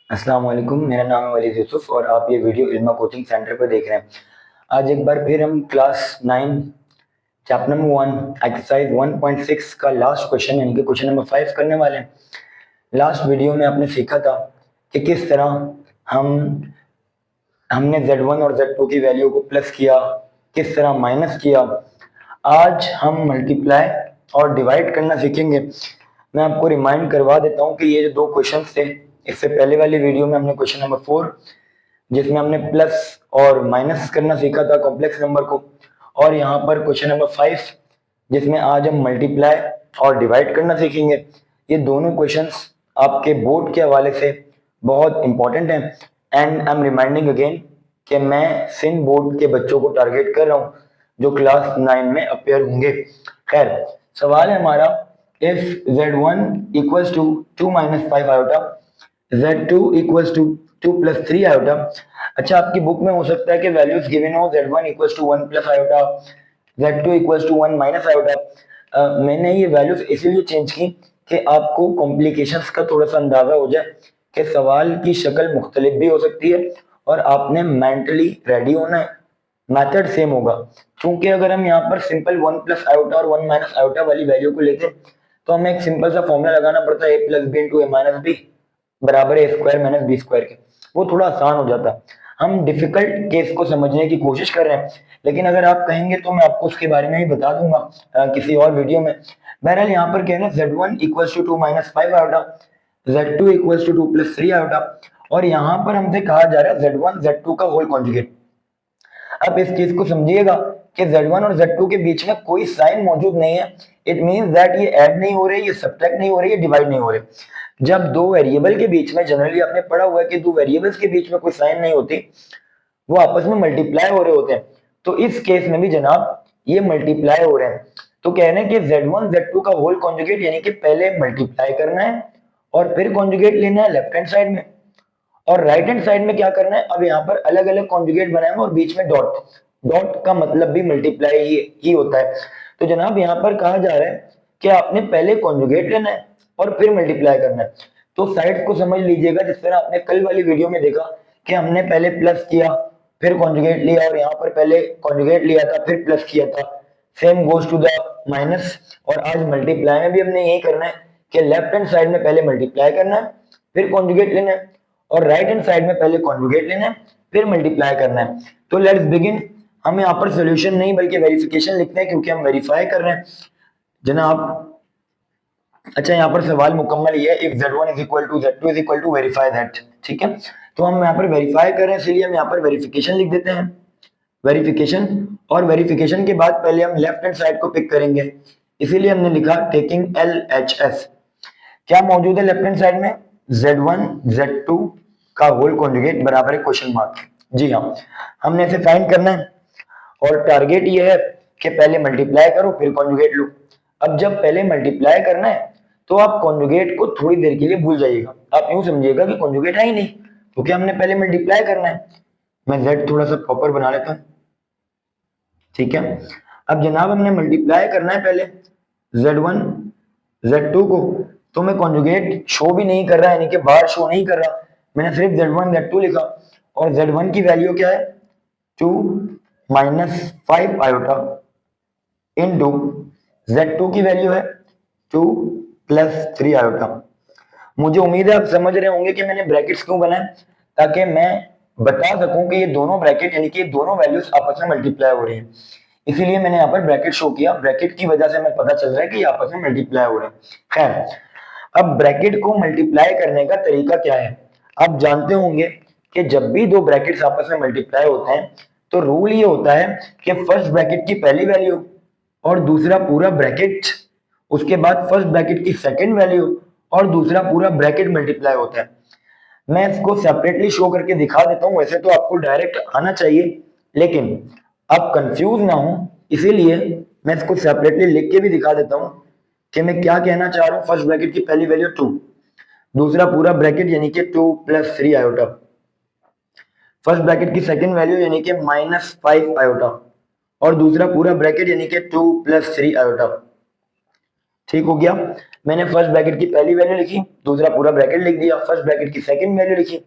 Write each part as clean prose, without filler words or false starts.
अस्सलाम वालेकुम, मेरा नाम है वलीद यूसुफ और आप ये वीडियो इल्मा कोचिंग सेंटर पर देख रहे हैं। आज एक बार फिर हम क्लास 9 चैप्टर नंबर 1 एक्सरसाइज 1.6 का लास्ट क्वेश्चन यानी कि क्वेश्चन नंबर 5 करने वाले हैं। लास्ट वीडियो में आपने सीखा था कि किस तरह हम हमने Z1 और Z2 की वैल्यू को प्लस किया, किस तरह माइनस किया। आज हम मल्टीप्लाई और डिवाइड करना सीखेंगे। मैं आपको रिमाइंड करवा देता हूँ कि ये जो दो क्वेश्चंस थे, इससे पहले वाली वीडियो में हमने क्वेश्चन नंबर 4 जिसमें हमने प्लस और माइनस करना सीखा था कॉम्प्लेक्स नंबर को, और यहाँ पर क्वेश्चन नंबर 5 जिसमें आज हम मल्टीप्लाई और डिवाइड करना सीखेंगे। ये दोनों क्वेश्चंस आपके बोर्ड के हवाले से बहुत इंपॉर्टेंट हैं and I am reminding again कि मैं सिंध बोर्ड के बच्चों को टारगेट कर रहा हूँ जो क्लास 9 में अपेयर होंगे। खैर, सवाल है हमारा, if Z1 equals to 2 minus 5 iota, Z2 equals to 2 plus 3 iota. अच्छा, आपकी बुक में हो सकता है कि वैल्यूज गिवन हो Z1 equals to 1 plus iota, Z2 equals to 1 minus iota. मैंने ये वैल्यूज इसीलिए चेंज की कि आपको कॉम्प्लिकेशंस का थोड़ा सा अंदाजा हो जाए कि सवाल की शक्ल मुख्तलिफ भी हो सकती है और आपने मेंटली रेडी होना है। मेथड सेम होगा, क्योंकि अगर हम यहाँ पर सिंपल 1 प्लस आयोटा और 1 माइनस आयोटा वाली वैल्यू को लेते तो हमें एक सिंपल सा फॉर्मूला लगाना पड़ता है a plus B into A minus B बराबर A square minus B square के। वो थोड़ा आसान हो जाता। हम डिफिकल्ट केस को समझने की कोशिश कर रहे हैं, लेकिन अगर आप कहेंगे तो मैं आपको उसके बारे में भी बता दूंगा किसी और वीडियो में। बहरहाल यहाँ पर कहना है Z1 equals to 2 minus 5 iota, Z2 equals to 2 plus 3 iota, और यहाँ पर हमसे कहा जा रहा है Z1 Z2 का होल कॉन्जुगेट। अब इस चीज को समझिएगा कि Z1 और Z2 के बीच में कोई साइन मौजूद नहीं है। इट मींस दैट ये ऐड नहीं हो रहे, ये सब्ट्रैक्ट नहीं हो रहे, ये डिवाइड नहीं हो रहे। जब दो वेरिएबल के बीच में, जनरली आपने पढ़ा हुआ है कि दो वेरिएबल्स के बीच में कोई साइन नहीं होती, वो आपस में मल्टीप्लाई हो रहे होते हैं। तो इस केस में भी जनाब ये मल्टीप्लाई हो रहे हैं। तो कह रहे हैं कि Z1 Z2 का होल कॉन्जुगेट यानी कि पहले मल्टीप्लाई करना है और फिर कॉन्जुगेट लेना है लेफ्ट हैंड साइड में, और राइट हैंड साइड में क्या करना है, अब यहाँ पर अलग अलग कॉन्जुगेट बनाए और बीच में डॉट। डॉट का मतलब भी मल्टीप्लाई ही होता है। तो जनाब यहाँ पर कहा जा रहा है कि आपने पहले कॉन्जुगेट लेना है और फिर मल्टीप्लाई करना है। तो साइड को समझ लीजिएगा, जिस तरह आपने कल वाली वीडियो में देखा कि हमने पहले प्लस किया फिर कॉन्जुगेट लिया, और यहाँ पर पहले कॉन्जुगेट लिया था फिर प्लस किया था। Same goes to the minus. और आज मल्टीप्लाई में भी हमने यही करना है कि लेफ्ट हैंड साइड में पहले मल्टीप्लाई करना है फिर कॉन्जुगेट लेना है, और राइट हैंड साइड में पहले कॉन्जुगेट लेना है फिर मल्टीप्लाई करना है। तो लेट्स बिगिन। हम यहाँ पर सॉल्यूशन नहीं बल्कि वेरिफिकेशन लिखते हैं क्योंकि हम वेरीफाई कर रहे हैं जनाब। अच्छा, यहाँ पर सवाल मुकम्मल ये है, if Z1 is equal to Z2 is equal to verify that. ठीक है, तो हम यहाँ पर वेरीफाई कर रहे हैं, इसलिए हम यहाँ पर वेरिफिकेशन लिख देते हैं, वेरिफिकेशन। और वेरिफिकेशन के बाद पहले हम लेफ्ट हैंड साइड को पिक करेंगे, इसीलिए हमने लिखा टेकिंग LHS। क्या मौजूद है लेफ्ट हैंड साइड में? Z1 Z2 का होल कॉन्जुगेट बराबर है क्वेश्चन मार्क। जी हाँ, हमने इसे फाइंड करना है और टारगेट ये है कि पहले मल्टीप्लाई करो फिर कॉन्जुगेट लो। अब जब पहले मल्टीप्लाई करना है तो आप कॉन्जुगेट को थोड़ी देर के लिए भूल जाइएगा। आप यूं समझिएगा कि कॉन्जुगेट है ही नहीं, क्योंकि हमने पहले मल्टीप्लाई करना है। मैं Z थोड़ा सा प्रॉपर बना लेता हूं। ठीक है, अब जनाब हमने मल्टीप्लाई करना है पहले Z1 Z2 को, तो मैं कॉन्जुगेट शो भी नहीं कर रहा, यानी कि बार शो नहीं कर रहा, मैंने सिर्फ Z1 Z2 लिखा। और Z1 की वैल्यू क्या है? 2 माइनस 5 आयोटा इनटू Z2 की वैल्यू है 2 प्लस 3 आयोटा। मुझे उम्मीद है आप समझ रहे होंगे कि मैंने ब्रैकेट्स क्यों बनाए, ताकि मैं बता सकूं कि ये दोनों ब्रैकेट यानी कि ये दोनों वैल्यूज आपस में मल्टीप्लाई हो रही हैं। इसीलिए मैंने यहाँ पर ब्रैकेट शो किया, ब्रैकेट की वजह से हमें पता चल रहा है कि ये आपस में मल्टीप्लाई हो रहे हैं। खैर, अब ब्रैकेट को मल्टीप्लाई करने का तरीका क्या है? आप जानते होंगे कि जब भी दो ब्रैकेट्स आपस में मल्टीप्लाई होते हैं तो रूल ये होता है कि फर्स्ट ब्रैकेट की पहली वैल्यू और दूसरा पूरा ब्रैकेट, उसके बाद फर्स्ट ब्रैकेट की सेकंड वैल्यू और दूसरा पूरा ब्रैकेट मल्टीप्लाई होता है। मैं इसको सेपरेटली शो करके दिखा देता हूं, वैसे तो आपको डायरेक्ट आना चाहिए, लेकिन आप कंफ्यूज ना हो इसीलिए मैं इसको सेपरेटली लिख के भी दिखा देता हूं कि मैं क्या कहना चाह रहा हूं। फर्स्ट ब्रैकेट की पहली वैल्यू 2, दूसरा पूरा ब्रैकेट यानी कि 2 प्लस 3 आयोटा, फर्स्ट ब्रैकेट की सेकंड वैल्यू यानी कि माइनस 5 आयोटा, और दूसरा पूरा ब्रैकेट यानी कि 2 प्लस 3 आयोटा। ठीक हो गया। मैंने फर्स्ट ब्रैकेट की पहली वैल्यू लिखी, दूसरा पूरा ब्रैकेट लिख दिया, फर्स्ट ब्रैकेट की सेकंड वैल्यू लिखी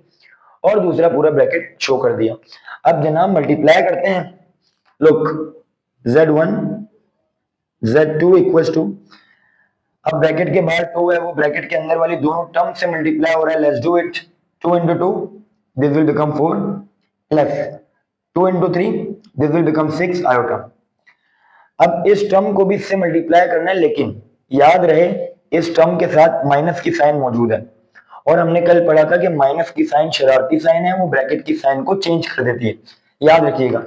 और दूसरा पूरा ब्रैकेट शो कर दिया। अब जनाब मल्टीप्लाई करते हैं। Look, z1 z2 equals to, अब ब्रैकेट के बाहर 2 है, वो ब्रैकेट के अंदर वाली दोनों टर्म से मल्टीप्लाई हो रहा है। Let's do it. 2 into 2 this will become 4 plus 2 into 3 this will become 6 iota. अब इस टर्म को भी इससे मल्टीप्लाई करना है, लेकिन याद रहे इस टर्म के साथ माइनस की साइन मौजूद है और हमने कल पढ़ा था कि माइनस की साइन शरारती साइन है, वो ब्रैकेट की साइन को चेंज कर देती है, याद रखिएगा।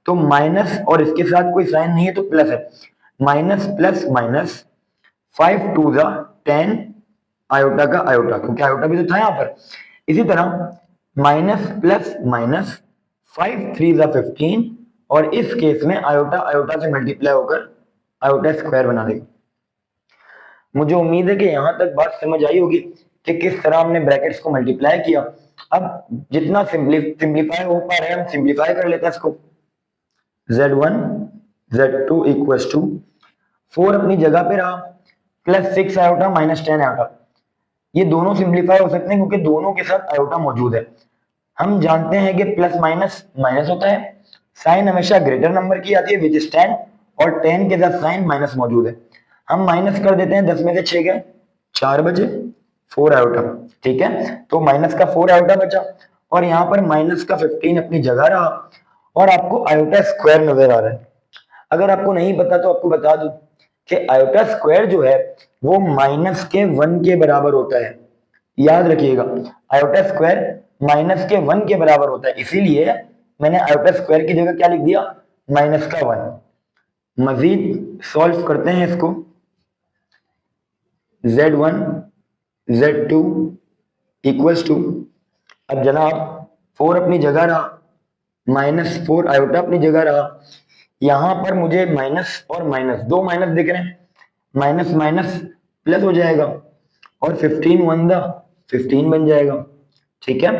तो माइनस और इसके साथ कोई साइन नहीं है तो प्लस है, माइनस प्लस माइनस 5 2 जा 10 आयोटा का आयोटा, क्योंकि आयोटा भी तो था यहाँ पर। इसी तरह माइनस प्लस माइनस 5 3 जा 15 और इस केस में आयोटा आयोटा से मल्टीप्लाई होकर आयोटा स्क्वायर बना देगा। मुझे उम्मीद है कि यहां तक बात समझ आई होगी कि किस तरह हमने ब्रैकेट्स को मल्टीप्लाई किया। अब जितना सिंप्लीफाई हो पा रहा है हम सिंप्लीफाई कर लेते हैं इसको। z1 z2 इक्वल्स टू 4 अपनी जगह पे रहा प्लस 6 आयोटा माइनस 10 आयोटा। ये दोनों सिंप्लीफाई हो सकते हैं क्योंकि दोनों के साथ आयोटा मौजूद है। हम जानते हैं कि प्लस माइनस माइनस होता है, साइन हमेशा ग्रेटर नंबर की आती है विच इज 10 और 10 के साथ साइन माइनस मौजूद है। हम माइनस कर देते हैं, 10 में से 6 गए 4 बचे 4 आयोटा, ठीक है। तो माइनस का 4 आयोटा बचा और यहाँ पर माइनस का 15 अपनी जगह रहा और आपको आयोटा स्क्वायर नजर आ रहा है। अगर आपको नहीं पता तो आपको बता दूं कि आयोटा स्क्वायर जो है वो माइनस के 1 के बराबर होता है, याद रखिएगा। आयोटा स्क्वायर माइनस के 1 के बराबर होता है, इसीलिए मैंने आयोटा स्क्वायर की जगह क्या लिख दिया, माइनस का 1। मजीद सॉल्व करते हैं इसको। z1 z2 इक्वल्स टू, अब जनाब 4 अपनी जगह रहा, माइनस 4 आयोटा अपनी जगह रहा। यहां पर मुझे माइनस और माइनस दो माइनस दिख रहे हैं, माइनस माइनस प्लस हो जाएगा और 15 1 दा 15 बन जाएगा, ठीक है।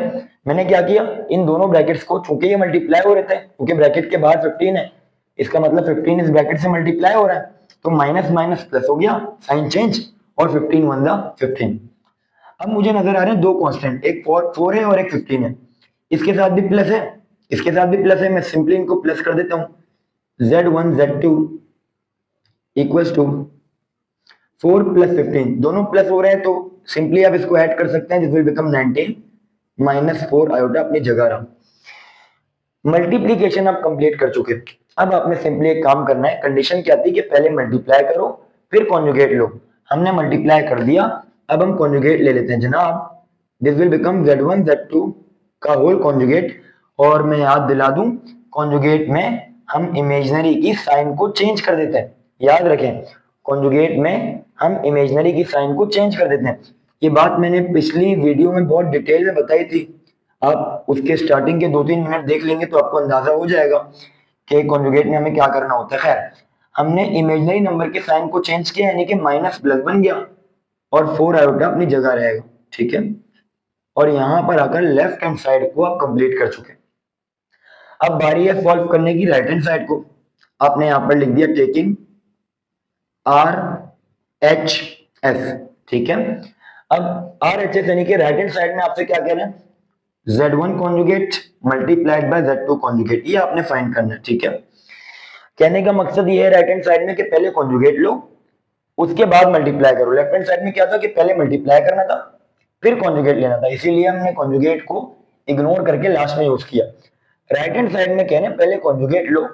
मैंने क्या किया, इन दोनों ब्रैकेट्स को, चूंकि ये मल्टीप्लाई हो रहे थे क्योंकि ब्रैकेट के बाहर 15 है, इसका मतलब 15 इस ब्रैकेट से मल्टीप्लाई हो रहा है, तो माइनस माइनस प्लस हो गया, साइन चेंज और 15 1 दा 15। अब मुझे नजर आ रहे हैं दो कांस्टेंट, एक 4 है और एक 15 है। इसके साथ भी प्लस है, इसके साथ भी प्लस है, मैं सिंपली इनको प्लस कर देता हूं। z1 z2 equals to 4 plus 15, दोनों प्लस हो रहे हैं तो सिंपली आप इसको ऐड कर सकते हैं, this will become 19 minus 4 iota अपनी जगह रहा। मल्टीप्लीकेशन आप कंप्लीट कर चुके। अब आपने सिंपली एक काम करना है, कंडीशन क्या थी कि पहले मल्टीप्लाई करो फिर कॉन्जुगेट लो। हमने मल्टीप्लाई कर दिया, अब हम कॉन्जुगेट ले लेते हैं जनाब। This will become z1 z2 का होल कॉन्जुगेट। और मैं याद दिला दूं, कॉन्जुगेट में हम इमेजिनरी की साइन को चेंज कर देते हैं, याद रखें, कॉन्जुगेट में हम इमेजिनरी की साइन को चेंज कर देते हैं। ये बात मैंने पिछली वीडियो में बहुत डिटेल में बताई थी, आप उसके स्टार्टिंग के 2-3 मिनट देख लेंगे तो आपको अंदाजा हो जाएगा कि कॉन्जुगेट में हमें क्या करना होता है। खैर, हमने इमेजिनरी नंबर के साइन को चेंज किया, यानी कि माइनस प्लस बन गया और 4 आयोटा अपनी जगह रहेगा, ठीक है। और यहां पर आकर लेफ्ट हैंड साइड को आप कंप्लीट कर चुके। अब बारी है सॉल्व करने की राइट हैंड साइड को। आपने यहां पर लिख दिया टेकिंग RHS, ठीक है। अब RHS यानी कि राइट हैंड साइड में आपसे क्या कह रहे हैं, Z1 conjugate multiplied by Z2 conjugate, ये आपने फाइंड करना है, ठीक है। कहने का मकसद ये है राइट हैंड साइड में कि पहले कॉन्जुगेट लो उसके बाद मल्टीप्लाई करो। लेफ्ट हैंड साइड में क्या था कि पहले मल्टीप्लाई करना था फिर कॉन्जुगेट लेना था, इसीलिए हमने कॉन्जुगेट को इग्नोर करके लास्ट में यूज किया। राइट हैंड साइड में कहने पहले कॉन्जुगेट लो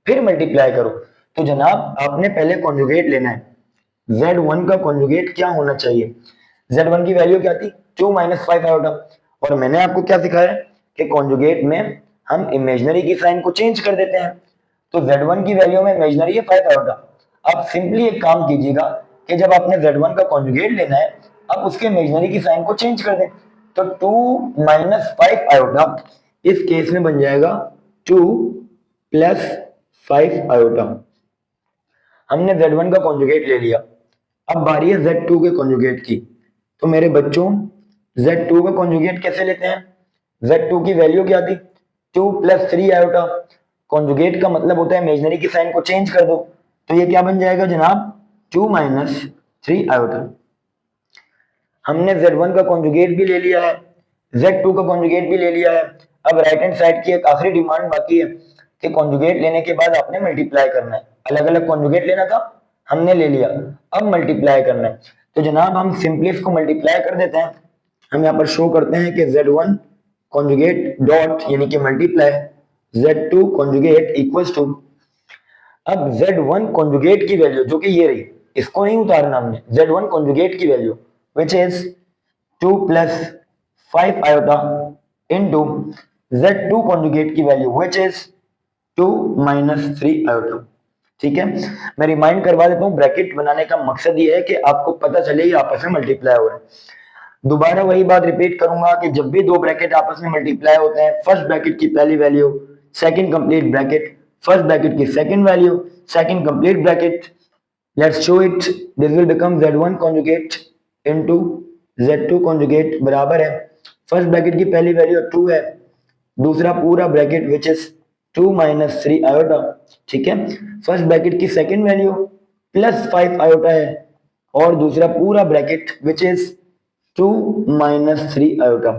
फिर मल्टीप्लाई करो। तो जनाब आपने पहले कॉन्जुगेट लेना है। Z1 का कॉन्जुगेट क्या होना चाहिए, Z1 की वैल्यू क्या थी, 2 माइनस 5 आयोटा। और मैंने आपको क्या सिखाया कि कॉन्जुगेट में हम इमेजिनरी की साइन को चेंज कर देते हैं, तो Z1 की वैल्यू में इमेजिनरी है 5 आयोटा। आप सिंपली एक काम कीजिएगा कि जब आपने Z1 का कॉन्जुगेट लेना है आप उसके इमेजिनरी की साइन को चेंज कर दें, तो 2 माइनस 5 आयोटा इस केस में बन जाएगा 2 प्लस 5 आयोटा। हमने Z1 का कॉन्जुगेट ले लिया, अब बारी है Z2 के कॉन्जुगेट की। तो मेरे बच्चों Z2 का कॉन्जुगेट कैसे लेते हैं, Z2 की वैल्यू क्या थी, 2 प्लस 3 आयोटा। कॉन्जुगेट का मतलब होता है इमेजिनरी की साइन को चेंज कर दो, तो ये क्या बन जाएगा जनाब, 2 माइनस 3 आयोटा। हमने Z1 का कॉन्जुगेट भी ले लिया है, Z2 का कॉन्जुगेट भी ले लिया है। अब राइट हैंड साइड की एक आखिरी डिमांड बाकी है कि कॉन्जुगेट लेने के बाद आपने मल्टीप्लाई करना है। अलग अलग कॉन्जुगेट लेना था, हमने ले लिया, अब मल्टीप्लाई करना है। तो जनाब हम सिंपली इसको मल्टीप्लाई कर देते हैं। हम यहाँ पर शो करते हैं कि Z1 कॉन्जुगेट डॉट यानी कि multiply Z2 conjugate equals to, अब Z1 कॉन्जुगेट की वैल्यू जो कि ये रही, इसको नहीं उतारना हमने, Z1 कॉन्जुगेट की value which is 2 plus 5 iota into Z2 conjugate की value which is 2 minus 3 iota. ठीक है, मैं रिमाइंड करवा देता हूँ, ब्रैकेट बनाने का मकसद ये है कि आपको पता चले ये आपस में मल्टीप्लाई हो रहे हैं। दोबारा वही बात रिपीट करूंगा कि जब भी दो ब्रैकेट आपस में मल्टीप्लाई होते हैं, फर्स्ट ब्रैकेट की पहली value, second complete bracket, first bracket की second value, second complete bracket, let's show it, this will become Z1 conjugate into Z2 conjugate बराबर है, फर्स्ट ब्रैकेट की पहली वैल्यू 2 है, दूसरा पूरा bracket which is 2 minus 3 iota. ठीक है, फर्स्ट ब्रैकेट की सेकंड वैल्यू प्लस 5 आयोटा है और दूसरा पूरा bracket which is 2 minus 3 iota.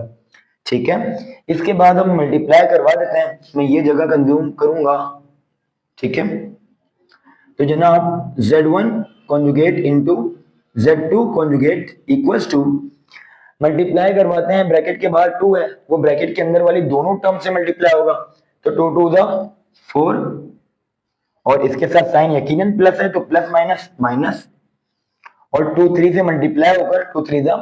ठीक है, इसके बाद हम मल्टीप्लाई करवा देते हैं, मैं ये जगह कंज्यूम करूंगा। ठीक है, तो जनाब Z1 conjugate into Z2 conjugate equals to, multiply करवाते हैं, ब्रैकेट के बाहर 2 है, वो ब्रैकेट के अंदर वाली दोनों टर्म से मल्टीप्लाई होगा, तो 2 टू द 4 और इसके साथ साइन यकीनन प्लस है तो प्लस माइनस माइनस, और 2 3 से मल्टीप्लाई होकर 2 3 the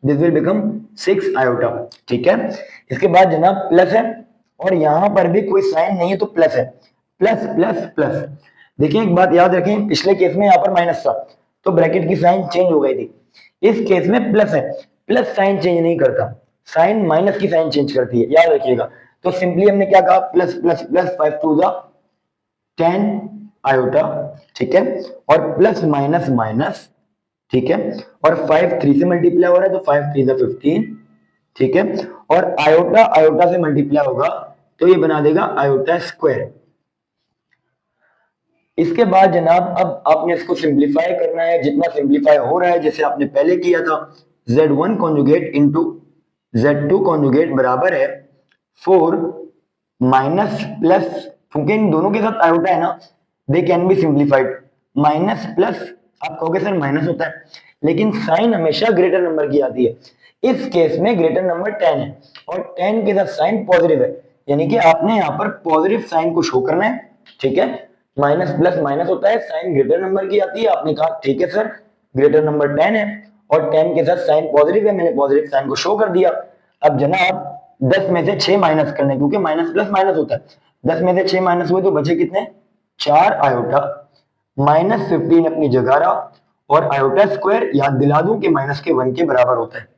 this will become 6 iota. ठीक है, इसके बाद जनाब प्लस है और यहां पर भी कोई साइन नहीं है तो प्लस है, प्लस प्लस प्लस। देखिए एक बात याद रखें, पिछले केस में यहाँ पर माइनस था तो ब्रैकेट की साइन चेंज हो गई थी, इस केस में प्लस है, प्लस साइन चेंज नहीं करता, साइन माइनस की साइन चेंज करती है, याद रखिएगा। तो सिंपली हमने क्या कहा, plus plus plus 5 to the 10 iota. ठीक है, और प्लस माइनस माइनस, ठीक है, और 5 3 से मल्टीप्लाई हो रहा है तो 5 3 15। ठीक है, और आयोटा आयोटा से मल्टीप्लाई होगा तो ये बना देगा आयोटा स्क्वायर। इसके बाद जनाब अब आपने इसको सिंप्लीफाई करना है, जितना सिंप्लीफाई हो रहा है जैसे आपने पहले किया था, Z1 conjugate into Z2 conjugate बराबर है 4 माइनस प्लस, क्योंकि इन दोनों के साथ आयोटा है ना, they can be simplified, minus plus, आप कहोगे सर माइनस होता है, लेकिन साइन हमेशा ग्रेटर नंबर की आती है, इस केस में ग्रेटर नंबर 10 है और 10 के साथ साइन पॉजिटिव है, यानी कि आपने यहाँ पर पॉजिटिव साइन को शो करना है। ठीक है, माइनस प्लस माइनस होता है, साइन ग्रेटर नंबर की आती है, आपने कहा ठीक है सर ग्रेटर नंबर 10 है और 10 के साथ साइन पॉजिटिव है, मैंने पॉजिटिव साइन को शो कर दिया। अब जनाब 10 में से 6 माइनस करने, क्योंकि माइनस प्लस माइनस होता है, 10 में से 6 माइनस हुए तो बचे कितने, 4 आयोटा, माइनस 15 अपनी जगह रहा, और आयोटा स्क्वायर याद दिला दूं कि माइनस के 1 के बराबर होता है।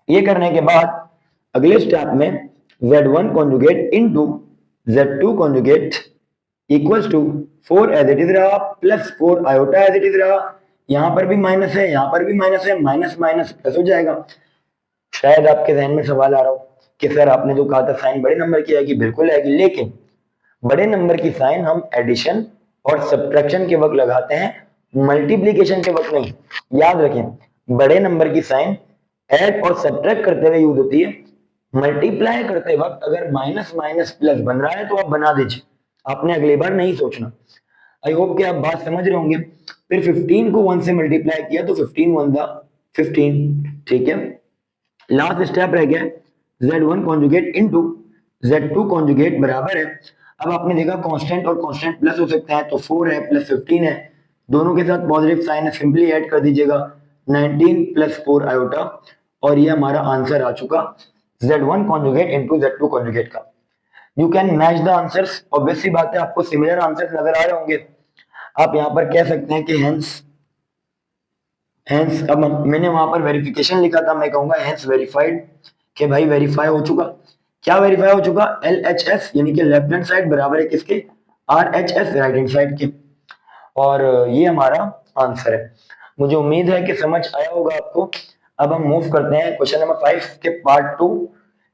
ये करने के बाद अगले स्टेप में Z1 conjugate into Z2 conjugate equals to 4 as it is रहा plus 4 iota as it is रहा, यहां पर भी माइनस है, यहां पर भी माइनस है, माइनस माइनस प्लस हो जाएगा। शायद आपके जहन में सवाल आ रहा हो कि सर आपने जो कहा था साइन बड़े नंबर की आएगी, बिल्कुल आएगी, लेकिन बड़े नंबर की साइन हम एडिशन और सब्ट्रैक्शन के वक्त लगाते हैं, मल्टीप्लीकेशन के वक्त नहीं। याद रखें बड़े नंबर की साइन ऐड और सब्ट्रैक्ट करते हुए यूज होती है, मल्टीप्लाई करते वक्त अगर माइनस माइनस प्लस बन रहा है तो आप बना दीजिए, आपने अगली बार नहीं सोचना। आई होप कि आप बात समझ रहे होंगे। फिर 15 को 1 से मल्टीप्लाई किया तो 15 1 दा 15। ठीक है, लास्ट स्टेप रह गया Z1 conjugate into Z2 conjugate बराबर है, अब आपने देखा कांस्टेंट और कांस्टेंट प्लस हो सकता है, तो 4 है प्लस 15 है, दोनों के साथ पॉजिटिव साइन है, सिंपली ऐड कर दीजिएगा 19 प्लस 4 आयोटा, और ये हमारा आंसर आ चुका Z1 conjugate into Z2 conjugate का। You can match the answers, obvious सी बात है आपको सिमिलर आंसर्स नजर आ रहे होंगे, आप यहां पर कह सकते हैं कि हेंस हेंस, अब मैंने वहां पर वेरिफिकेशन लिखा था, मैं कहूंगा हेंस वेरीफाइड, कि भाई वेरीफाई हो चुका। क्या वेरीफाई हो चुका, LHS यानी कि लेफ्ट हैंड साइड बराबर है किसके, RHS राइट हैंड साइड के, और ये हमारा आंसर है। मुझे उम्मीद है कि समझ आया होगा आपको। अब हम मूव करते हैं क्वेश्चन नंबर 5 के पार्ट 2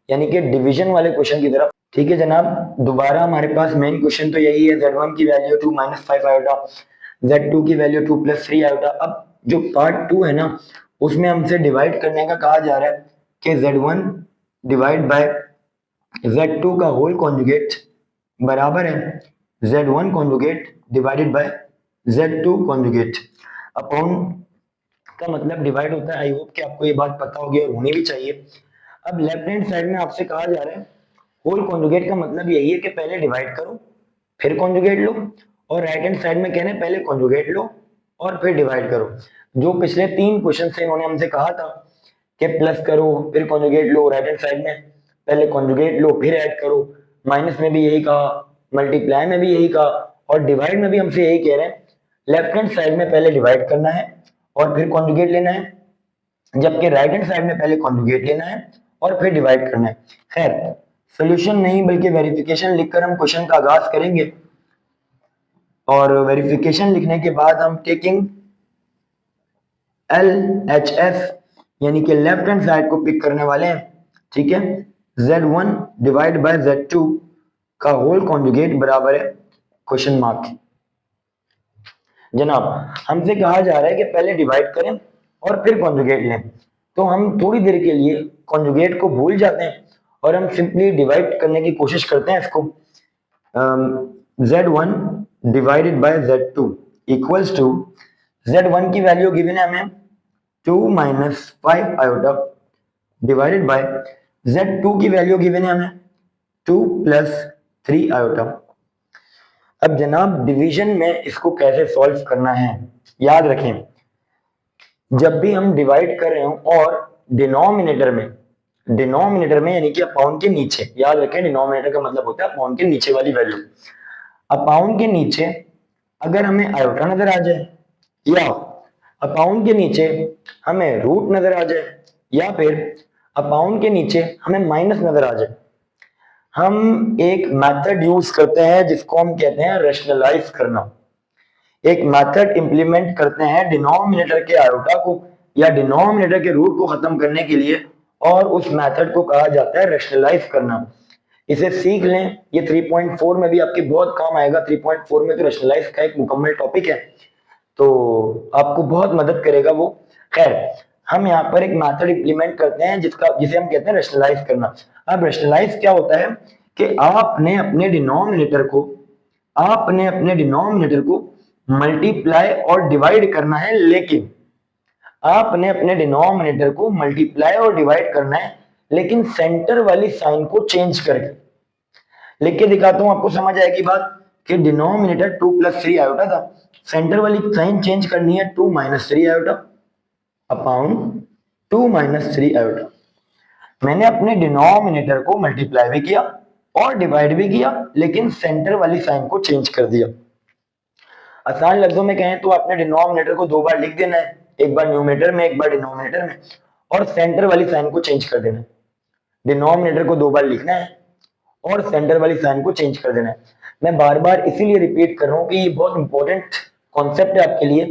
यानी कि डिवीजन वाले क्वेश्चन की तरफ। ठीक है जनाब, दोबारा हमारे पास मेन क्वेश्चन तो यही है, Z1 की वैल्यू 2 - 5 आयोटा, Z2 की वैल्यू 2 + 3 आयोटा। अब जो पार्ट 2 है ना, उसमें हमसे डिवाइड करने का कहा जा रहा है कि Z1 डिवाइड बाय Z2 का होल कॉन्जुगेट बराबर है Z1 conjugate divided by Z2 conjugate upon का मतलब डिवाइड होता है। आई होप कि आपको ये बात पता होगी और होनी भी चाहिए। अब लेफ्ट हैंड साइड में आपसे कहा जा रहा है होल कॉन्जुगेट का मतलब यही है कि पहले डिवाइड करो फिर कॉन्जुगेट लो, और राइट हैंड साइड में कहना है पहले कॉन्जुगेट लो और फिर डिवाइड करो। जो पिछले 3 क्वेश्चन से इन्होंने हमसे कहा था कि प्लस करो फिर कॉन्जुगेट लो, राइट हैंड साइड में पहले कॉन्जुगेट लो फिर ऐड करो, माइनस में भी यही कहा, मल्टीप्लाई में भी यही कहा, और डिवाइड में भी हमसे यही कह रहे हैं लेफ्ट हैंड साइड में पहले डिवाइड करना है और फिर कॉन्जुगेट लेना है, जबकि राइट हैंड साइड में पहले कॉन्जुगेट लेना है और फिर डिवाइड करना है। खैर सोल्यूशन नहीं बल्कि वेरिफिकेशन लिखकर हम क्वेश्चन का आगाज करेंगे, और वेरिफिकेशन लिखने के बाद हम टेकिंग LHS यानी कि लेफ्ट हैंड साइड को पिक करने वाले हैं। ठीक है, Z1 डिवाइड बाय Z2 का होल कॉन्जुगेट बराबर है क्वेश्चन मार्क। जनाब हमसे कहा जा रहा है कि पहले डिवाइड करें और फिर कॉन्जुगेट लें, तो हम थोड़ी देर के लिए कॉन्जुगेट को भूल जाते हैं और हम सिंपली डिवाइड करने की कोशिश करते हैं इसको। Z1 divided by Z2 equals to Z1 की वैल्यू गिवन है हमें 2 minus 5 iota divided by Z2 की वैल्यू गिवन है हमें 2 प्लस 3 आयोटा। अब जनाब डिवीजन में इसको कैसे सॉल्व करना है, याद रखें जब भी हम डिवाइड कर रहे हो और डिनोमिनेटर में यानी कि अपाउंड के नीचे, याद रखें डिनोमिनेटर का मतलब होता है अपाउंड के नीचे वाली वैल्यू। अपाउंड के नीचे अगर हमें आयोटा नजर आ जाए या अपाउंड के नीचे हमें रूट नजर आ जाए या फिर अपाउंड के नीचे हमें माइनस नजर आ जाए, हम एक मेथड यूज करते हैं जिसको हम कहते हैं रैशनलाइज करना। एक मेथड इंप्लीमेंट करते हैं डिनोमिनेटर के आयोटा को या डिनोमिनेटर के रूट को खत्म करने के लिए, और उस मेथड को कहा जाता है रैशनलाइज करना। इसे सीख लें, ये 3.4 में भी आपके बहुत काम आएगा। 3.4 में तो रैशनलाइज का एक मुकम्मल टॉपिक है, तो आपको बहुत मदद करेगा वो। खैर हम यहाँ पर एक मेथड इंप्लीमेंट करते हैं जिसे हम कहते हैं रैशनलाइज करना। अब रैशनलाइज क्या होता है कि आपने अपने डिनोमिनेटर को मल्टीप्लाई और डिवाइड करना है, लेकिन आपने अपने डिनोमिनेटर को मल्टीप्लाई और डिवाइड करना है लेकिन सेंटर वाली साइन को चेंज करके। लिख के दिखाता हूं, आपको समझ आएगी बात कि डिनोमिनेटर 2 प्लस 3 आयोटा था, सेंटर वाली साइन चेंज करनी है 2 minus 3 iota upon 2 minus 3 iota. मैंने अपने डिनोमिनेटर को मल्टीप्लाई भी किया और डिवाइड भी किया लेकिन सेंटर वाली साइन को चेंज कर दिया। आसान लफ्जों में कहें तो आपने डिनोमिनेटर को 2 बार लिख देना है, एक बार न्यूमरेटर में एक बार डिनोमिनेटर में, और सेंटर वाली साइन को चेंज कर देना है। डिनोमिनेटर को 2 बार लिखना है और सेंटर वाली साइन को चेंज कर देना है। मैं बार बार इसीलिए रिपीट कर रहा हूँ कि ये बहुत इंपॉर्टेंट कॉन्सेप्ट है आपके लिए,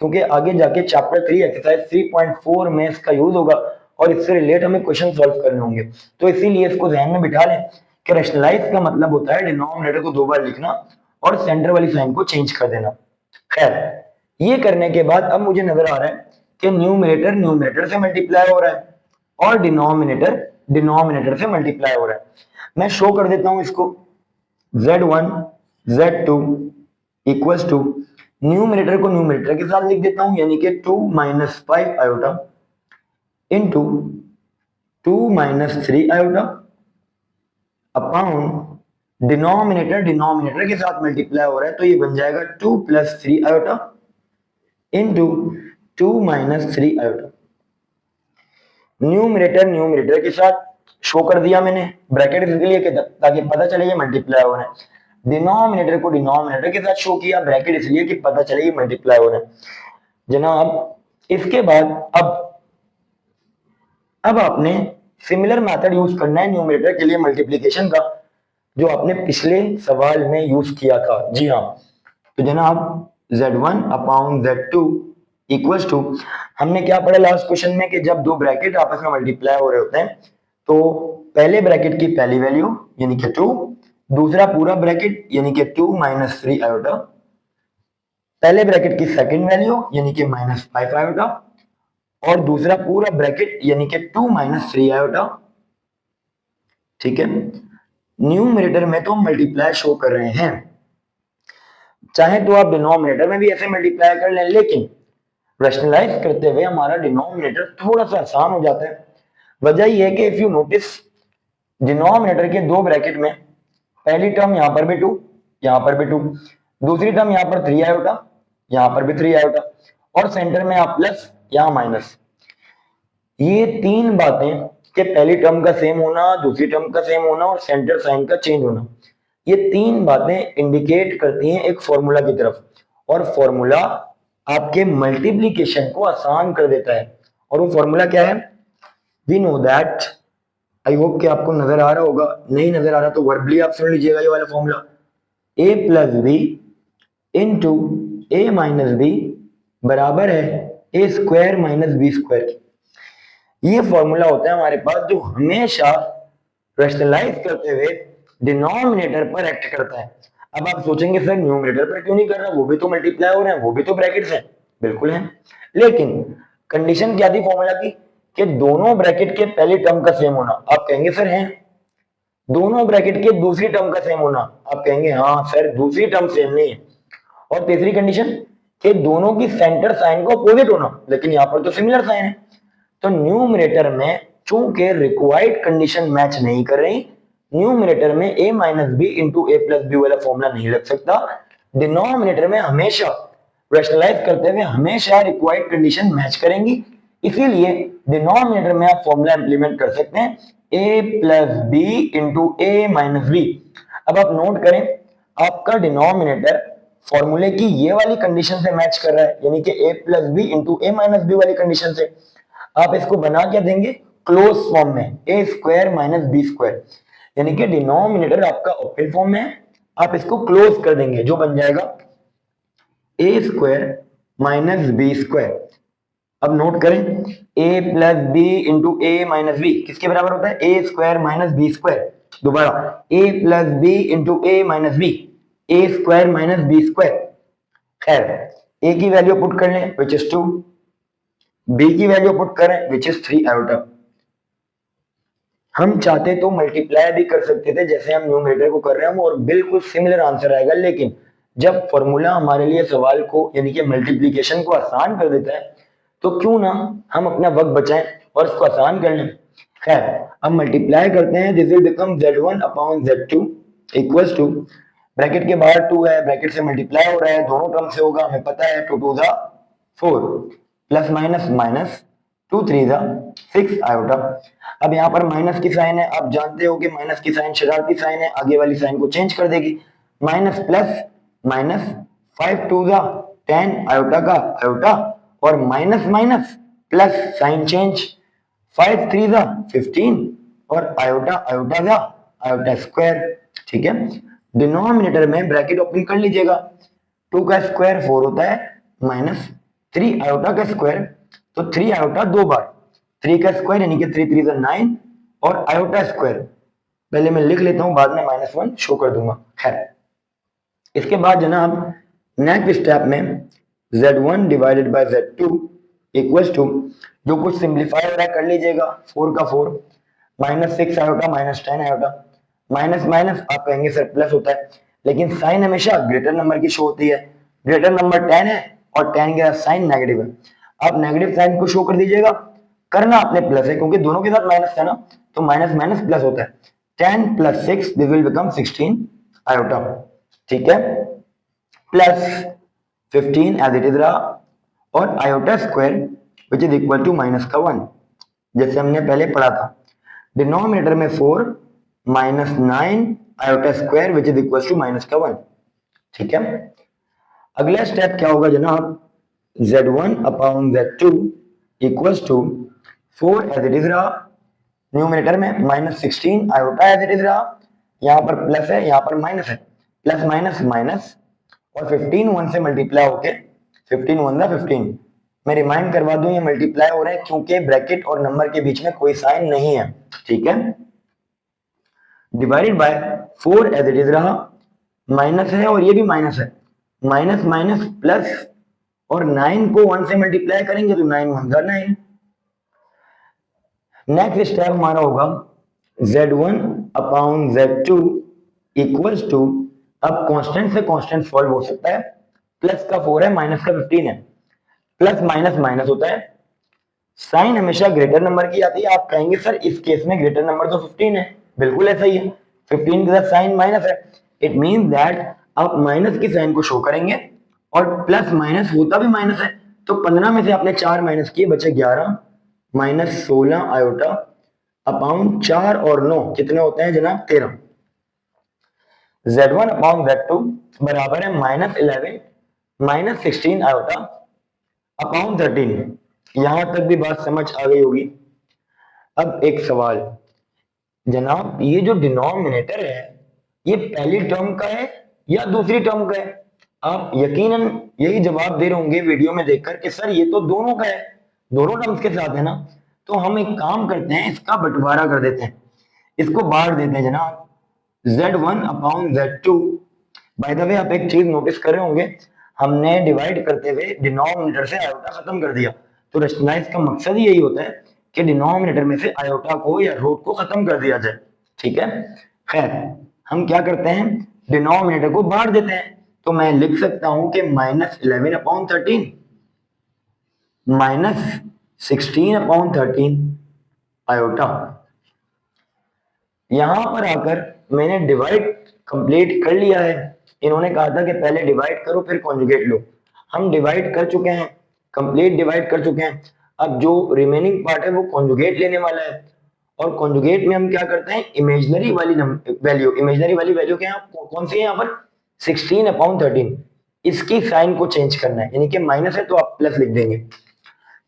क्योंकि आगे जाके चैप्टर 3 एक्सरसाइज 3.4 में इसका यूज होगा और इससे रिलेट हमें क्वेश्चन सॉल्व करने होंगे। तो इसीलिए इसको ध्यान में बिठा लें कि रैशनलाइज का मतलब होता है डिनोमिनेटर को 2 बार लिखना और सेंटर वाली साइन को चेंज कर देना। खैर ये करने के बाद अब मुझे नजर आ रहा है कि न्यूमरेटर न्यूमरेटर से मल्टीप्लाई हो रहा है और डिनोमिनेटर डिनोमिनेटर से मल्टीप्लाई हो रहा है। मैं शो कर देता हूं इसको, Z1 Z2 equals to numerator को न्यूमरेटर के साथ लिख देता हूं यानी कि 2 minus 5 iota into 2 minus 3 iota upon denominator denominator के साथ मल्टीप्लाई हो रहा है तो ये बन जाएगा 2 plus 3 iota into 2 minus 3 iota. Numerator numerator के साथ शो कर दिया मैंने, ब्रैकेट इसलिए ताकि पता चले ये मल्टीप्लाई हो रहा है। डिनोमिनेटर को डिनोमिनेटर के साथ शो किया, ब्रैकेट इसलिए कि पता चले ये मल्टीप्लाई हो रहा है। जनाब इसके बाद अब आपने सिमिलर मेथड यूज करना है न्यूमरेटर के लिए मल्टीप्लिकेशन का, जो आपने पिछले सवाल में यूज किया था। जी हाँ, तो जनाब Z1 upon Z2 equals to, हमने क्या पढ़ा लास्ट क्वेश्चन में कि जब दो ब्रैकेट आपस में मल्टीप्लाई हो रहे होते हैं तो पहले ब्रैकेट की पहली वैल्यू यानी कि 2, दूसरा पूरा ब्रैकेट यानी कि 2 माइनस 3 आयोटा, पहले ब्रैकेट की सेकंड वैल्यू यानी कि माइनस 5 आयोटा और दूसरा पूरा ब्रैकेट यानी कि 2 माइनस 3 आयोटा। ठीक है, न्यूमरेटर में तो मल्टीप्लाई शो कर रहे हैं, चाहे तो आप डिनोमिनेटर में भी ऐसे मल्टीप्लाई कर लें, लेकिन रैशनलाइज करते हुए हमारा डिनोमिनेटर थोड़ा सा आसान हो जाता है। वजह यह है कि इफ यू नोटिस डिनोमिनेटर के दो ब्रैकेट में पहली टर्म यहां पर भी 2, यहां पर भी 2, दूसरी टर्म यहां पर 3 आयोटा, यहां पर भी 3 आयोटा, और सेंटर में आप प्लस यहां माइनस। ये तीन बातें कि पहली टर्म का सेम होना, दूसरी टर्म का सेम होना और सेंटर साइन का चेंज होना, ये तीन बातें इंडिकेट करती हैं एक फॉर्मूला की तरफ, और फॉर्मूला आपके मल्टीप्लीकेशन को आसान कर देता है। और वो फॉर्मूला क्या है? We know that, I hope कि आपको नजर आ रहा होगा, नहीं नजर आ रहा तो वर्बली आप सुन लीजिएगा ये वाला formula, a plus B into A minus B बराबर है A square minus B square. ये फॉर्मूला होता है हमारे पास जो हमेशा रैशनलाइज करते हुए डिनोमिनेटर पर एक्ट करता है। अब आप सोचेंगे सर न्यूमरेटर पर क्यों नहीं कर रहा, वो भी तो मल्टीप्लाई हो रहे हैं, वो भी तो ब्रैकेट्स हैं। बिल्कुल है, लेकिन कंडीशन क्या थी फॉर्मूला की कि दोनों ब्रैकेट के पहली टर्म का सेम होना। आप कहेंगे सर हैं, दोनों ब्रैकेट के दूसरी टर्म का सेम होना। आप कहेंगे हाँ सर दूसरी टर्म सेम नहीं है। और तीसरी कंडीशन कि दोनों की सेंटर साइन को अपोजिट होना, लेकिन यहां पर तो सिमिलर साइन है। तो न्यूमरेटर में चूंकि रिक्वायर्ड कंडीशन मैच नहीं कर रही, न्यूमरेटर में a minus B into A plus B वाला फॉर्मूला नहीं लग सकता। डिनोमिनेटर में हमेशा रैशनलाइज करते हुए हमेशा रिक्वायर्ड कंडीशन मैच करेंगी, इसीलिए डिनोमिनेटर में आप फॉर्मूला इंप्लीमेंट कर सकते हैं a plus B into A minus B. अब आप नोट करें, आपका डिनोमिनेटर फॉर्मूले की ये वाली कंडीशन से मैच कर रहा है, यानी कि a plus B into A minus B वाली कंडीशन से। आप इसको बना क्या देंगे? क्लोज फॉर्म में, A square minus B square, यानी कि डिनोमिनेटर आपका ओपन फॉर्म में है, आप इसको क्लोज कर देंगे, जो बन जाएगा A square minus B square. अब नोट करें, a plus B into A minus B किसके बराबर होता है? A square minus B square. दोबारा, a plus B into A minus B, A square minus B square. खैर, a की value put कर लें विच इज 2, b की वैल्यू पुट करें विच इज 3 आयोटा। हम चाहते तो मल्टीप्लाई भी कर सकते थे जैसे हम न्यूमरेटर को कर रहे हैं, और बिल्कुल सिमिलर आंसर आएगा, लेकिन जब फॉर्मूला हमारे लिए सवाल को यानी कि मल्टीप्लीकेशन को आसान कर देता है, तो क्यों ना हम अपना वक्त बचाएं और इसको आसान कर लें। खैर, अब मल्टीप्लाई करते हैं, this will become z1 upon z2 equals to, bracket के बाहर 2 है, ब्रैकेट से मल्टीप्लाई हो रहा है, दोनों टर्म से होगा, हमें पता है 2 to the 4 plus minus minus 2 3 the 6 iota. अब यहाँ पर माइनस की साइन है, आप जानते हो कि माइनस की साइन शरारती साइन है, आगे वाली साइन को चेंज कर देगी। Minus plus minus 5 to the 10 iota का आयोटा, और minus minus plus sign change, 5 3 the 15 और आयोटा आयोटा का आयोटा स्क्वायर। ठीक है, डिनोमिनेटर में ब्रैकेट ओपन कर लीजिएगा, 2 का स्क्वायर 4 होता है, माइनस 3 आयोटा का स्क्वायर, तो 3 आयोटा दो बार, 3 का स्क्वायर यानी कि 3 3 9, और आयोटा स्क्वायर पहले मैं लिख लेता हूं, बाद में -1 शो कर दूंगा। खैर, इसके बाद जनाब नेक्स्ट स्टेप में z1 divided by z2 equals to, जो कुछ सिंप्लीफाई हो रहा है कर लीजिएगा, 4 का 4 minus 6 iota minus 10 iota, minus minus आप कहेंगे सर प्लस होता है, लेकिन साइन हमेशा ग्रेटर नंबर की शो होती है, ग्रेटर नंबर 10 है और 10 के साथ साइन नेगेटिव है, आप नेगेटिव साइन को शो कर दीजिएगा। करना आपने प्लस है क्योंकि दोनों के साथ माइनस है ना, तो माइनस माइनस प्लस होता है, 10 plus 6 this will become 16 iota. ठीक है, प्लस 15 एज इट इज रहा, और iota square which is equal to minus का 1, जैसे हमने पहले पढ़ा था। डिनोमिनेटर में 4 minus 9 iota square which is equal to minus का 1। ठीक है, अगला स्टेप क्या होगा जनाब, z1 upon z2 equals to 4 as it is रहा, न्यूमरेटर में minus 16 iota as it is रहा, यहाँ पर प्लस है यहाँ पर माइनस है, प्लस माइनस माइनस, और 15 1 से मल्टीप्लाई होके 15 1 15। मैं रिमाइंड करवा दूं ये मल्टीप्लाई हो रहे हैं क्योंकि ब्रैकेट और नंबर के बीच में कोई साइन नहीं है। ठीक है, divided by 4 as it is रहा, माइनस है और ये भी माइनस है, माइनस माइनस प्लस, और 9 को 1 से मल्टीप्लाई करेंगे तो 9 1 9, नेक्स्ट स्टेप हमारा होगा z1 upon z2 equals to, अब कांस्टेंट से कांस्टेंट सॉल्व हो सकता है, प्लस का 4 है माइनस का 15 है, प्लस माइनस माइनस होता है, साइन हमेशा ग्रेटर नंबर की आती है। आप कहेंगे सर इस केस में ग्रेटर नंबर तो 15 है, बिल्कुल ऐसा ही है, 15 के साथ साइन माइनस है, इट मीन दैट आप माइनस की साइन को शो करेंगे और प्लस माइनस होता भी माइनस है, तो 15 में से आपने 4 माइनस किए, बचे 11 माइनस 16 आयोटा अपॉन 4 और 9 कितने होते हैं जनाब 13। z1 अपॉन z2 बराबर है माइनस 11 माइनस 16 आयोटा अपॉन 13। यहां तक भी बात समझ आ गई होगी। अब एक सवाल जनाब, ये जो डिनोमिनेटर है ये पहली टर्म का है या दूसरी टर्म का है? आप यकीनन यही जवाब दे रहे होंगे वीडियो में देखकर कि सर ये तो दोनों का है, दोनों टर्म्स के साथ है ना। तो हम एक काम करते हैं, इसका बंटवारा कर देते हैं, इसको बांट देते हैं जनाब, z1 upon z2। By the way आप एक चीज नोटिस कर रहे होंगे, हमने डिवाइड करते हुए डिनोमिनेटर से आयोटा खत्म कर दिया। तो रेशनलाइज का मकसद ही यही होता है कि डिनोमिनेटर में से आयोटा को या रूट को खत्म कर दिया जाए, ठीक है। खैर हम क्या करते हैं, डिनोमिनेटर को बांट देते हैं। तो मैं लिख सकता हूं कि minus 11 upon 13 minus 16 upon 13 iota. यहां पर आकर मैंने डिवाइड कंप्लीट कर लिया है। इन्होंने कहा था कि पहले डिवाइड करो फिर कॉन्जुगेट लो, हम डिवाइड कर चुके हैं, कंप्लीट डिवाइड कर चुके हैं। अब जो रिमेनिंग पार्ट है वो कॉन्जुगेट लेने वाला है, और कॉन्जुगेट में हम क्या करते हैं, इमेजिनरी वाली वैल्यू, इमेजिनरी वाली वैल्यू क्या है, कौन सी है यहाँ पर 16 अपॉन 13, इसकी साइन को चेंज करना है, यानी कि माइनस है तो आप प्लस लिख देंगे।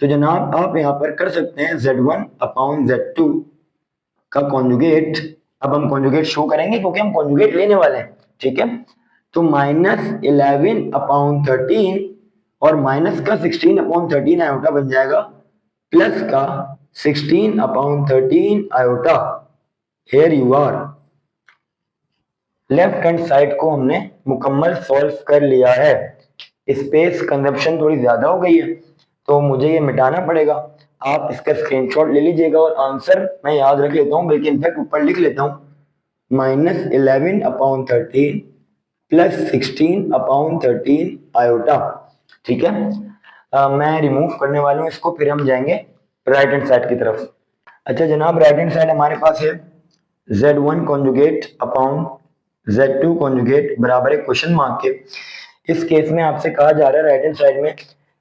तो जनाब आप यहाँ पर कर सकते हैं z1 अपॉन z2 का कॉन्जुगेट। अब हम कॉन्जुगेट शो करेंगे क्योंकि हम कॉन्जुगेट लेने वाले हैं, ठीक है। तो माइनस 11 अपॉन 13 और माइनस का 16 अपॉन 13 आयोटा बन जाएगा प्लस का 16 upon 13 iota. Here you are, left hand side को हमने मुकम्मल सॉल्व कर लिया है। स्पेस कंजप्शन थोड़ी ज्यादा हो गई है तो मुझे ये मिटाना पड़ेगा। आप इसका स्क्रीनशॉट ले लीजिएगा और आंसर मैं याद रख लेता हूँ, बल्कि इनफैक्ट ऊपर लिख लेता हूँ, minus 11 upon 13 plus 16 upon 13 iota, ठीक है। मैं रिमूव करने वाला हूँ इसको, फिर हम जाएंगे राइट हैंड साइड की तरफ। अच्छा जनाब, राइट हैंड साइड हमारे पास है z1 conjugate upon z2 conjugate बराबर है क्वेश्चन मार्क के। इस केस में आपसे कहा जा रहा है राइट हैंड साइड में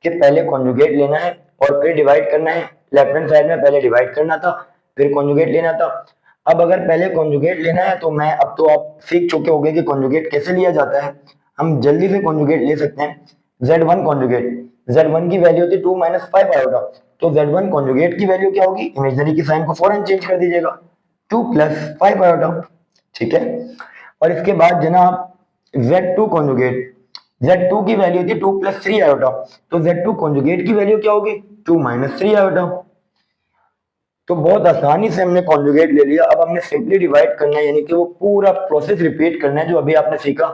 कि पहले कॉन्जुगेट लेना है और फिर डिवाइड करना है। लेफ्ट हैंड साइड में पहले डिवाइड करना था फिर कॉन्जुगेट लेना था। अब अगर पहले कॉन्जुगेट लेना है तो मैं, अब तो आप सीख चुके होंगे कि कॉन्जुगेट कैसे लिया जाता है, हम जल्दी से कॉन्जुगेट ले सकते हैं। z1 कॉन्जुगेट, z1 की वैल्यू होती है 2 माइनस 5 आयोटा, तो z1 कॉन्जुगेट की वैल्यू क्या होगी, इमेजिनरी की साइन को फौरन चेंज कर दीजिएगा, 2 प्लस 5 आयोटा, ठीक है। और इसके बाद जनाब z2 कॉन्जुगेट, z2 की वैल्यू थी 2 प्लस 3 आयोटा, तो z2 कॉन्जुगेट की वैल्यू क्या होगी, 2 माइनस 3 आयोटा। तो बहुत आसानी से हमने कॉन्जुगेट ले लिया। अब हमने सिंपली डिवाइड करना है, यानी कि वो पूरा प्रोसेस रिपीट करना है जो अभी आपने सीखा।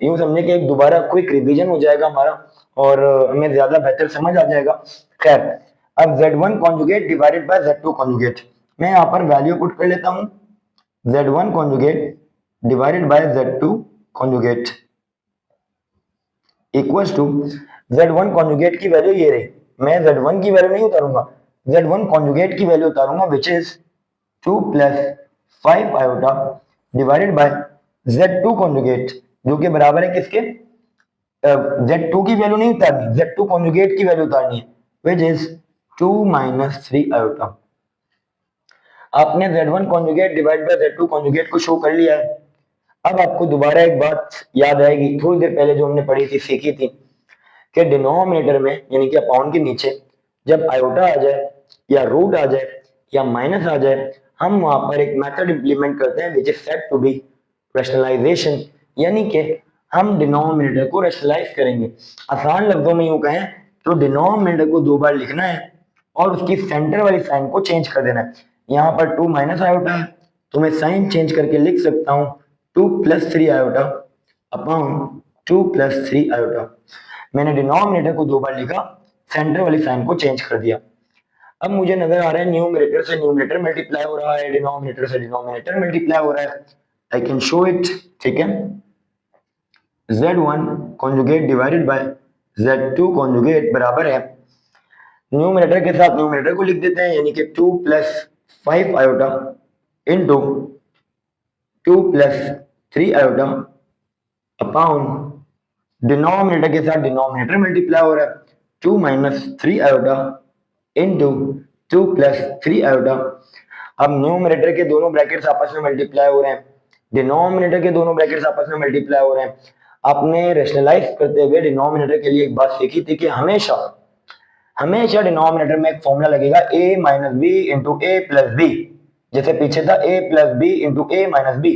यूं समझे कि एक दोबारा क्विक रिवीजन हो जाएगा हमारा और हमें ज्यादा बेहतर समझ आ जाएगा। खैर अब z1 conjugate divided by z2 conjugate, मैं यहाँ पर वैल्यू पुट कर लेता हूँ, z1 conjugate divided by z2 conjugate equals to, z1 conjugate की वैल्यू ये रही, मैं z1 की वैल्यू नहीं उतारूंगा, z1 कॉन्जुगेट की वैल्यू उतारूंगा which is 2 plus 5 iota divided by z2 conjugate, जो कि बराबर है किसके, z2 की वैल्यू नहीं उतारनी, z2 कॉन्जुगेट की वैल्यू उतारनी है, विच इज 2 माइनस 3 आयोटा। आपने z1 conjugate divide by z2 conjugate को शो कर लिया है। अब आपको दोबारा एक बात याद आएगी, थोड़ी देर पहले जो हमने पढ़ी थी, सीखी थी, कि डिनोमिनेटर में यानी कि अपॉन के नीचे जब आयोटा आ जाए या रूट आ जाए या माइनस आ जाए, हम वहां पर एक मेथड इंप्लीमेंट करते हैं which is said to be rationalisation, यानी कि हम डिनोमिनेटर को रैशनलाइज करेंगे। आसान लफ्जों में यूं कहें तो डिनोमिनेटर को 2 बार लिखना है और उसकी सेंटर वाली साइन को चेंज कर देना है। यहाँ पर 2 माइनस आयोटा है तो मैं साइन चेंज करके लिख सकता हूँ 2 plus 3 iota upon 2 plus 3 iota. मैंने डिनोमिनेटर को 2 बार लिखा, सेंटर वाली साइन को चेंज कर दिया। अब मुझे नजर आ रहा है न्यूमरेटर से न्यूमरेटर मल्टीप्लाई हो रहा है, डिनोमिनेटर से डिनोमिनेटर मल्टीप्लाई हो रहा है। आई कैन शो इट, ठीक है। Z1 conjugate divided by Z2 conjugate बराबर है, न्यूमरेटर के साथ न्यूमरेटर को लिख देते हैं, यानी कि 2 plus 5 iota into 2 plus 3 iota upon denominator के साथ डिनोमिनेटर मल्टीप्लाई हो रहा है, 2 minus 3 iota into 2 plus 3 iota. अब न्यूमरेटर के दोनों ब्रैकेट्स आपस में मल्टीप्लाई हो रहे हैं, डिनोमिनेटर के दोनों ब्रैकेट्स आपस में मल्टीप्लाई हो रहे हैं। आपने रेशनलाइज करते हुए डिनोमिनेटर के लिए एक बात सीखी थी कि हमेशा हमेशा डिनोमिनेटर में एक फॉर्मूला लगेगा a minus B into A plus B, जैसे पीछे था a plus B into A minus B.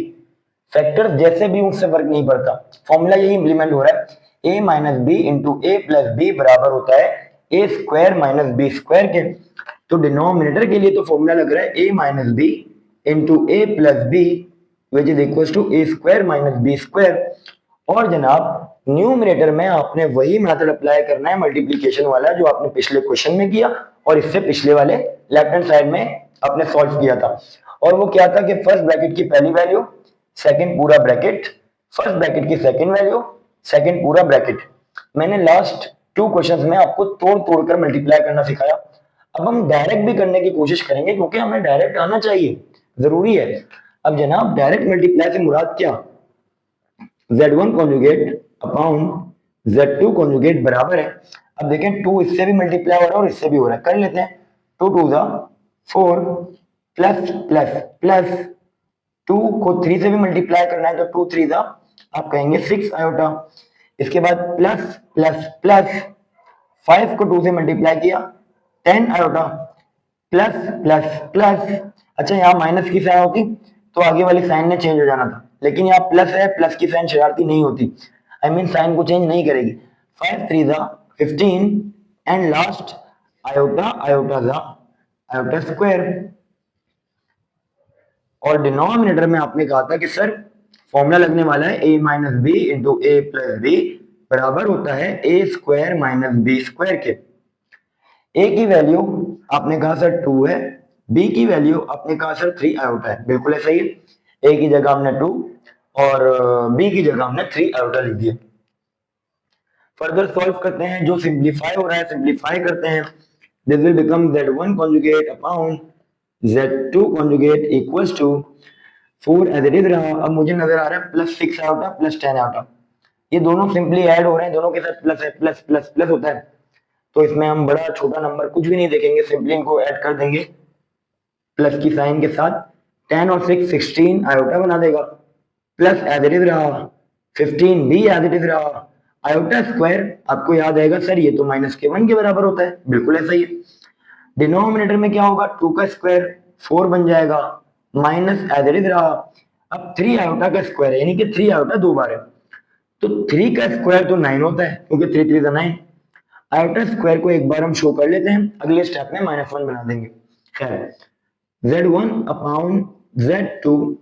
Factor जैसे भी उससे फर्क नहीं पड़ता, फॉर्मूला यही इंप्लीमेंट हो रहा है, a minus B into A plus B बराबर होता है A square minus B square के। तो डिनोमिनेटर के लिए तो फॉर्मूला लग रहा है a minus B into A plus B which is equal to A square minus B square. और जनाब न्यूमरेटर में आपने वही मेथड अप्लाई करना है मल्टीप्लिकेशन वाला जो आपने पिछले क्वेश्चन में किया और इससे पिछले वाले लेफ्ट हैंड साइड में आपने सॉल्व किया था। और वो क्या था कि फर्स्ट ब्रैकेट की पहली वैल्यू, सेकंड पूरा ब्रैकेट, फर्स्ट ब्रैकेट की सेकंड वैल्यू, सेकंड पूरा ब्रैकेट। मैंने लास्ट 2 क्वेश्चंस में आपको तोड़ तोड़ कर मल्टीप्लाई करना सिखाया। अब हम डायरेक्ट भी करने की कोशिश करेंगे क्योंकि हमें डायरेक्ट आना चाहिए, जरूरी है। अब जनाब डायरेक्ट मल्टीप्लाई से मुराद क्या, Z1 conjugate upon Z2 conjugate बराबर है। अब देखें 2 इससे भी मल्टीप्लाई हो रहा है और इससे भी हो रहा है, कर लेते हैं। 2 2 ज़ा 4 प्लस प्लस प्लस 2 को 3 से भी मल्टीप्लाई करना है तो 2 3 ज़ा आप कहेंगे 6 आयोटा। इसके बाद प्लस प्लस प्लस 5 को 2 से मल्टीप्लाई किया 10 आयोटा, प्लस प्लस प्लस। अच्छा यहाँ माइनस की साइन होती तो आगे वाली साइन ने चेंज हो जाना था, लेकिन यहाँ प्लस है, प्लस की साइन शरारती नहीं होती, आई मीन साइन को चेंज नहीं करेगी। 5 3 ज़ा 15 एंड लास्ट आयोटा आयोटा ज़ा आयोटा स्क्वायर। और डिनोमिनेटर में आपने कहा था कि सर फॉर्मूला लगने वाला है a minus B into A plus B बराबर होता है A square minus B square के। a की वैल्यू आपने कहा सर 2 है, b की वैल्यू आपने कहा सर 3 आयोटा है, बिल्कुल ऐसा ही है। a की जगह हमने 2 और b की जगह हमने 3 आयोटा लिख दिया। फर्दर सॉल्व करते हैं, जो सिंप्लीफाई हो रहा है सिंप्लीफाई करते हैं। This will become z1 conjugate upon z2 conjugate equals to 4 as it is रहा। अब मुझे नजर आ रहा है प्लस 6 आयोटा प्लस 10 आयोटा, ये दोनों सिंपली ऐड हो रहे हैं, दोनों के साथ प्लस है, प्लस प्लस प्लस होता है, तो इसमें हम बड़ा छोटा नंबर कुछ भी नहीं देखेंगे, सिंपली इनको ऐड कर देंगे प्लस की साइन के साथ। 10 और 6 16 आयोटा बना देगा, प्लस एज इट इज रहा, 15 भी एज इट इज रहा। आयोटा स्क्वायर आपको याद आएगा सर ये तो माइनस के 1 के बराबर होता है, बिल्कुल ऐसा ही है। डिनोमिनेटर में क्या होगा, 2 का स्क्वायर 4 बन जाएगा, माइनस एज इट इज रहा। अब 3 आयोटा का स्क्वायर है, यानी कि 3 आयोटा 2 बार है, तो 3 का स्क्वायर तो 9 होता है क्योंकि 3 3 9। आयोटा स्क्वायर को एक बार हम शो कर लेते हैं, अगले स्टेप में -1 बना देंगे। खैर Z1 upon Z2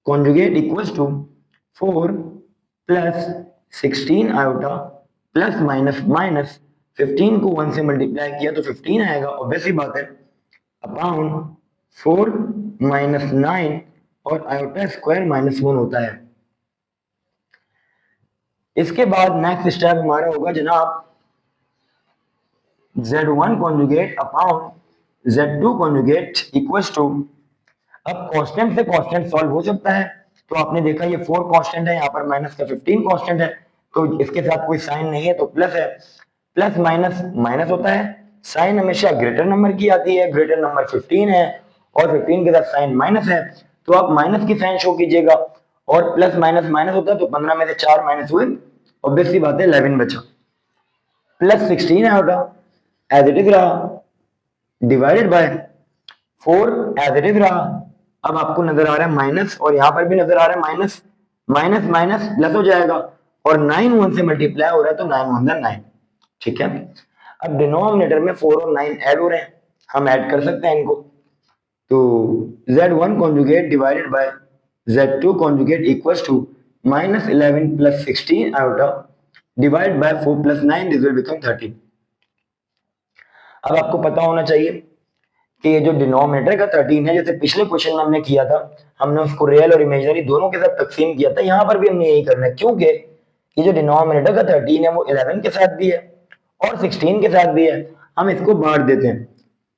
conjugate equals to 4 plus 16 iota plus minus minus 15 को 1 से मल्टीप्लाई किया तो 15 आएगा, ऑब्वियस ही बात है, अपॉन 4 माइनस 9 और आयोटा स्क्वायर -1 होता है। इसके बाद नेक्स्ट स्टेप हमारा होगा जनाब Z1 conjugate upon Z2 conjugate equals to, अब कांस्टेंट से कांस्टेंट सॉल्व हो सकता है, तो आपने देखा ये 4 कांस्टेंट है, यहाँ पर माइनस का 15 कांस्टेंट है, तो इसके साथ कोई साइन नहीं है तो प्लस है, प्लस माइनस माइनस होता है, साइन हमेशा ग्रेटर नंबर की आती है, ग्रेटर नंबर 15 है और 15 के साथ साइन माइनस है, तो आप माइनस की साइन शो कीजिएगा, और प्लस माइनस माइनस होता है तो 15 में से 4 माइनस हुए, ऑब्वियसली बात है 11 बचा, plus 16 iota as it is रहा, divided by 4 as it is रहा। अब आपको नजर आ रहा है माइनस और यहां पर भी नजर आ रहा है माइनस, माइनस माइनस प्लस हो जाएगा, और 9 1 से मल्टीप्लाई हो रहा है तो 9 1 9, ठीक है। अब डिनोमिनेटर में 4 और 9 ऐड हो रहे हैं, हम ऐड कर सकते हैं इनको, तो Z1 conjugate divided by Z2 conjugate equals to -11 plus 16 iota divide by 4 plus 9, this will become 13। अब आपको पता होना चाहिए कि ये जो डिनोमिनेटर का 13 है, जैसे पिछले क्वेश्चन में हमने किया था, हमने उसको रियल और इमेजिनरी दोनों के साथ तकसीम किया था, यहाँ पर भी हमने यही करना है, क्योंकि ये जो डिनोमिनेटर का 13 है वो 11 के साथ भी है और 16 के साथ भी है। हम इसको बांट देते हैं,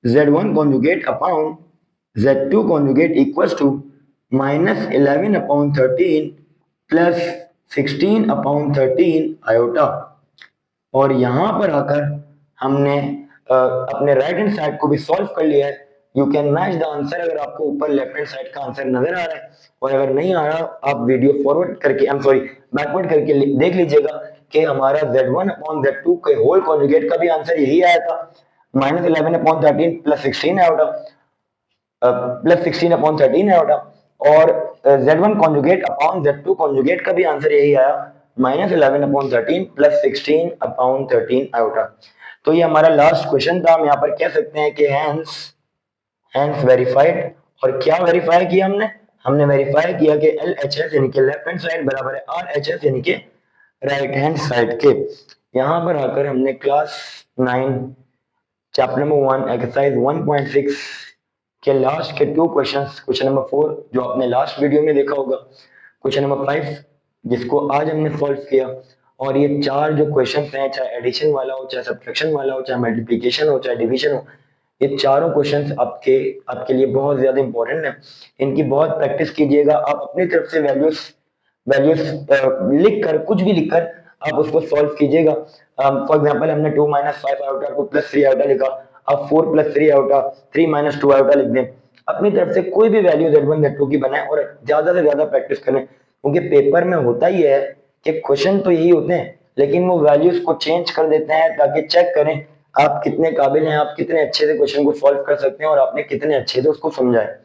Z1 conjugate upon Z2 conjugate equals to -11 upon 13 plus 16 upon 13 iota. और यहां पर आकर हमने अपने राइट हैंड साइड को भी सॉल्व कर लिया है। You can match the answer, अगर आपको ऊपर लेफ्ट हैंड साइड का आंसर नजर आ रहा है, और अगर नहीं आ रहा आप वीडियो फॉरवर्ड करके बैकवर्ड करके देख लीजिएगा कि हमारा Z1 अपॉन Z2 के होल कॉन्जुगेट का भी आंसर यही आया था, -11 upon 13 plus 16 iota, plus 16 upon 13 iota. और Z1 conjugate upon Z2 conjugate का भी आंसर यही आया, -11 अपॉन 13 प्लस 16 अपॉन 13 आयोटा। तो ये हमारा लास्ट क्वेश्चन था। हम यहाँ पर कह सकते हैं कि हैंस वेरीफाइड। और क्या वेरीफाई किया हमने? हमने वेरीफाई किया कि LHS यानी कि लेफ्ट हैंड साइड बराबर है RHS यानी कि राइट हैंड साइड के। यहाँ पर आकर हमने क्लास 9 चैप्टर नंबर 1 एक्सरसाइज 1.6 के लास्ट के 2 क्वेश्चंस, क्वेश्चन नंबर 4 जो आपने लास्ट वीडियो में देखा होगा, क्वेश्चन नंबर 5 जिसको आज हमने सॉल्व किया, और ये 4 जो क्वेश्चंस हैं, चाहे एडिशन वाला हो, चाहे सब्ट्रैक्शन वाला हो, चाहे मल्टीप्लिकेशन हो, चाहे डिवीजन हो, ये चारों क्वेश्चंस आपके लिए बहुत ज्यादा इंपॉर्टेंट है। इनकी बहुत प्रैक्टिस कीजिएगा। आप अपनी तरफ से वैल्यूज वैल्यूज लिख कर, कुछ भी लिख कर आप उसको सॉल्व कीजिएगा। फॉर एग्जांपल हमने 2 - 5 आयोटा को प्लस 3 आयोटा लिखा, आप 4 + 3 आयोटा 3 - 2 आयोटा लिख दें। अपनी तरफ से कोई भी वैल्यू Z1 Z2 की बनाएं और ज्यादा से ज्यादा प्रैक्टिस करें, क्योंकि पेपर में होता ही है कि क्वेश्चन तो यही होते हैं, लेकिन वो वैल्यूज को चेंज कर देते हैं ताकि चेक करें आप कितने काबिल हैं, आप कितने अच्छे से क्वेश्चन को सॉल्व कर सकते हैं और आपने कितने अच्छे से उसको समझा है।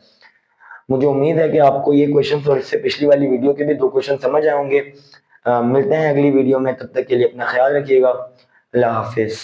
मुझे उम्मीद है कि आपको ये क्वेश्चन और इससे पिछली वाली वीडियो के भी 2 क्वेश्चन समझ आए होंगे। मिलते हैं अगली वीडियो में, तब तक के लिए अपना ख्याल रखिएगा। अल्लाह हाफिज।